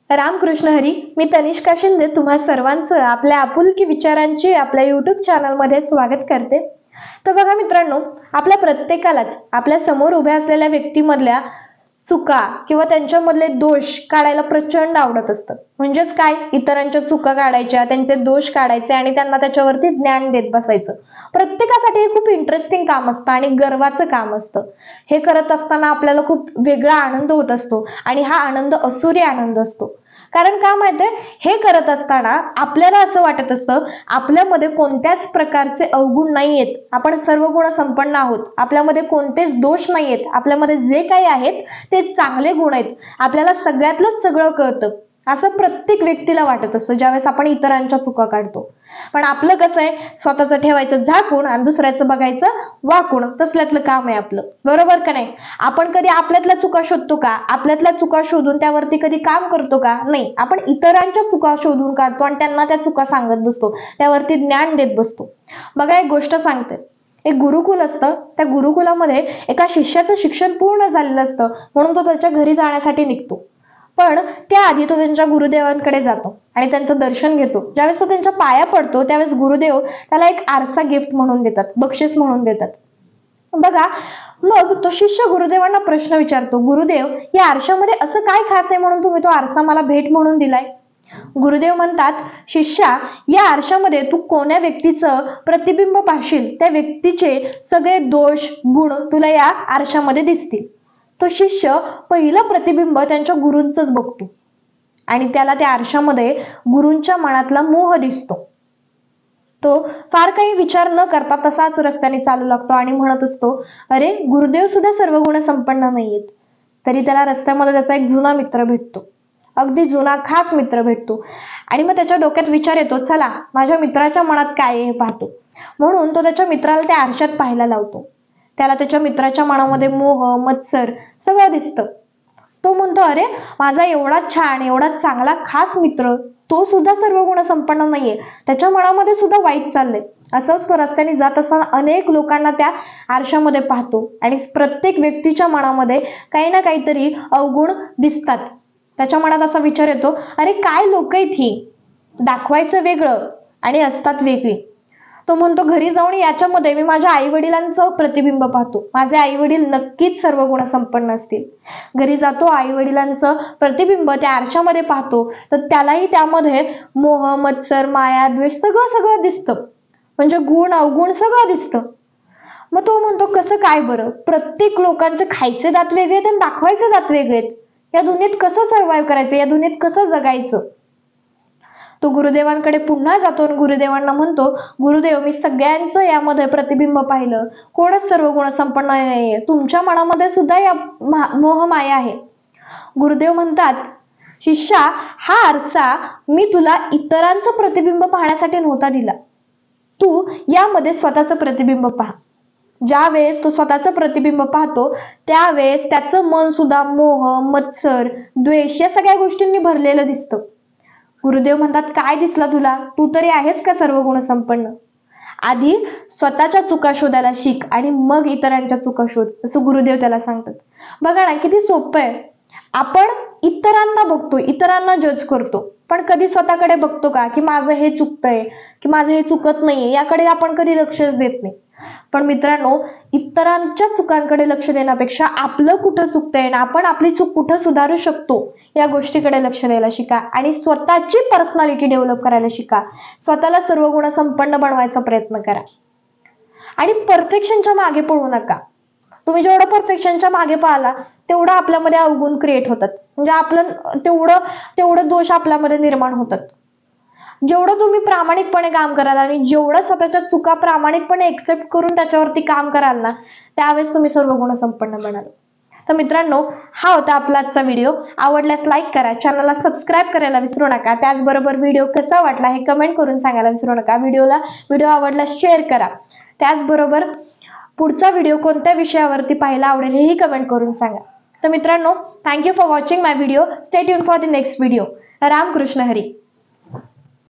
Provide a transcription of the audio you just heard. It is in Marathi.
रामकृष्ण हरी. मी तनिष्का शिंदे तुम्हा सर्वांचं आपल्या आपुलकी विचारांची आपल्या युट्यूब चॅनलमध्ये स्वागत करते. तर बघा मित्रांनो, आपल्या प्रत्येकालाच आपल्या समोर उभ्या असलेल्या व्यक्तीमधल्या चुका किंवा त्यांच्यामधले दोष काढायला प्रचंड आवडत असतं. म्हणजेच काय, इतरांच्या चुका काढायच्या, त्यांचे दोष काढायचे आणि त्यांना त्याच्यावरती ज्ञान देत बसायचं. प्रत्येकासाठी हे खूप इंटरेस्टिंग काम असतं आणि गर्वाचं काम असतं. हे करत असताना आपल्याला खूप वेगळा आनंद होत असतो आणि हा आनंद असुरी आनंद असतो. कारण का माहितीये, हे करत असताना आपल्याला असं वाटत असतं आपल्यामध्ये कोणत्याच प्रकारचे अवगुण नाहीयेत, आपण सर्व गुण संपन्न आहोत, आपल्यामध्ये कोणतेच दोष नाहीयेत, आपल्यामध्ये जे काही आहेत ते चांगले गुण आहेत, आपल्याला सगळ्यातलंच सगळं कळतं, असं प्रत्येक व्यक्तीला वाटत असतं ज्यावेळेस आपण इतरांच्या चुका काढतो. पण आपलं कसं आहे, स्वतःचं ठेवायचं झाकून आणि दुसऱ्याचं बघायचं वाकून, तसल्यातलं काम आहे आपलं, बरोबर का नाही? आपण कधी आपल्यातल्या चुका शोधतो का? आपल्यातल्या चुका शोधून त्यावरती कधी काम करतो का? नाही. आपण इतरांच्या चुका शोधून काढतो आणि त्यांना त्या चुका सांगत बसतो, त्यावरती ज्ञान देत बसतो. बघा, एक गोष्ट सांगते. एक गुरुकुल असतं, त्या गुरुकुलामध्ये एका शिष्याचं शिक्षण पूर्ण झालेलं असतं, म्हणून तो त्याच्या घरी जाण्यासाठी निघतो. पण त्याआधी तो त्यांच्या गुरुदेवांकडे जातो आणि त्यांचं दर्शन घेतो. ज्यावेळेस तो त्यांच्या पाया पडतो त्यावेळेस गुरुदेव त्याला एक आरसा गिफ्ट म्हणून देतात, बक्षीस म्हणून देतात. बघा, मग तो शिष्य गुरुदेवांना प्रश्न विचारतो, गुरुदेव, या आरशामध्ये असं काय खास आहे म्हणून तुम्ही तो आरसा मला भेट म्हणून दिलाय? गुरुदेव म्हणतात, शिष्या, या आरशामध्ये तू कोण्या व्यक्तीचं प्रतिबिंब पाहशील त्या व्यक्तीचे सगळे दोष गुण तुला या आरशामध्ये दिसतील. तो शिष्य पहिलं प्रतिबिंब त्यांच्या गुरूंचंच बघतो आणि त्याला त्या आरशामध्ये गुरूंच्या मनातला मोह दिसतो. तो फार काही विचार न करता तसाच रस्त्याने चालू लागतो आणि म्हणत असतो, अरे, गुरुदेव सुद्धा सर्व गुण संपन्न नाहीयेत. तरी त्याला रस्त्यामध्ये त्याचा एक जुना मित्र भेटतो, अगदी जुना खास मित्र भेटतो आणि मग त्याच्या डोक्यात विचार येतो, चला माझ्या मित्राच्या मनात काय आहे हे पाहतो. म्हणून तो त्याच्या मित्राला त्या आरशात पाहायला लावतो. त्याला त्याच्या मित्राच्या मनामध्ये मोह, मत्सर सगळं दिसतं. तो म्हणतो, अरे, माझा एवढा छान, एवढा चांगला खास मित्र, तो सुद्धा सर्व गुण संपन्न नाहीये, त्याच्या मनामध्ये सुद्धा वाईट चाललंय. असंच तो रस्त्याने जात असताना अनेक लोकांना त्या आरशामध्ये पाहतो आणि प्रत्येक व्यक्तीच्या मनामध्ये काही ना काहीतरी अवगुण दिसतात. त्याच्या मनात असा विचार येतो, अरे, काय लोक आहेत ही, दाखवायचं वेगळं आणि असतात वेगळी. तो म्हणतो, घरी जाऊन याच्यामध्ये मी माझ्या आई वडिलांचं प्रतिबिंब पाहतो, माझे आई वडील नक्कीच सर्व गुण संपन्न असतील. घरी जातो, आई वडिलांचं प्रतिबिंब त्या आरशामध्ये पाहतो, तर त्यालाही त्यामध्ये मोह, मत्सर, माया, द्वेष सगळं सगळं दिसतं, म्हणजे गुण अवगुण सगळं दिसतं. मग तो म्हणतो, कसं काय बरं, प्रत्येक लोकांचे खायचे दात वेगळे आहेत आणि दाखवायचे दात वेगळे आहेत, या दुनियेत कसं सर्व्हाइव्ह करायचं, या दुनियेत कसं जगायचं? तो गुरुदेवांकडे पुन्हा जातो आणि गुरुदेवांना म्हणतो, गुरुदेव, मी सगळ्यांचं यामध्ये प्रतिबिंब पाहिलं, कोणच सर्व गुण संपन्न नाहीये, तुमच्या मनामध्ये सुद्धा या मोह माया आहे. गुरुदेव म्हणतात, शिष्या, हा आरसा मी तुला इतरांचं प्रतिबिंब पाहण्यासाठी नव्हता दिला, तू यामध्ये स्वतःचं प्रतिबिंब पहा. ज्या वेळेस तो स्वतःचं प्रतिबिंब पाहतो त्यावेळेस त्याचं मन सुद्धा मोह, मत्सर, द्वेष या सगळ्या गोष्टींनी भरलेलं दिसतं. गुरुदेव म्हणतात, काय दिसलं तुला, तू तरी आहेस का सर्व गुण संपन्न? आधी स्वतःच्या चुका शोधायला शिक आणि मग इतरांच्या चुका शोध, असं गुरुदेव त्याला सांगतात. बघा ना, किती सोपं आहे. आपण इतरांना बघतो, इतरांना जज करतो, पण कधी स्वतःकडे बघतो का, की माझं हे चुकतंय की माझं हे चुकत नाहीये, याकडे आपण कधी लक्षच देत नाही. पण मित्रांनो, इतरांच्या चुकांकडे लक्ष देण्यापेक्षा आपलं कुठं चुकतंय ना आपण आपली चूक कुठं सुधारू शकतो या गोष्टीकडे लक्ष द्यायला शिका आणि स्वतःची पर्सनॅलिटी डेव्हलप करायला शिका. स्वतःला सर्व गुण संपन्न बनवायचा प्रयत्न करा आणि परफेक्शनच्या मागे पळू नका. तुम्ही जेवढं परफेक्शनच्या मागे पाहिला तेवढं आपल्यामध्ये अवगुण क्रिएट होतात, म्हणजे आपलं तेवढं दोष आपल्यामध्ये निर्माण होतात. जेवढं तुम्ही प्रामाणिकपणे काम कराल आणि जेवढं स्वतःच्या चुका प्रामाणिकपणे एक्सेप्ट करून त्याच्यावरती काम कराल ना, त्यावेळेस तुम्ही सर्व गुण संपन्न बनाल. तर मित्रांनो, हा होता आपला आजचा व्हिडिओ. आवडल्यास लाईक करा, चॅनलला सबस्क्राईब करायला विसरू नका. त्याचबरोबर व्हिडिओ कसा वाटला हे कमेंट करून सांगायला विसरू नका. व्हिडिओ आवडल्यास शेअर करा. त्याचबरोबर पुढचा व्हिडिओ कोणत्या विषयावरती पाहायला आवडेल हेही कमेंट करून सांगा. तर मित्रांनो, thank you for watching my video. Stay tune for the next video. Ramkrishna Hari.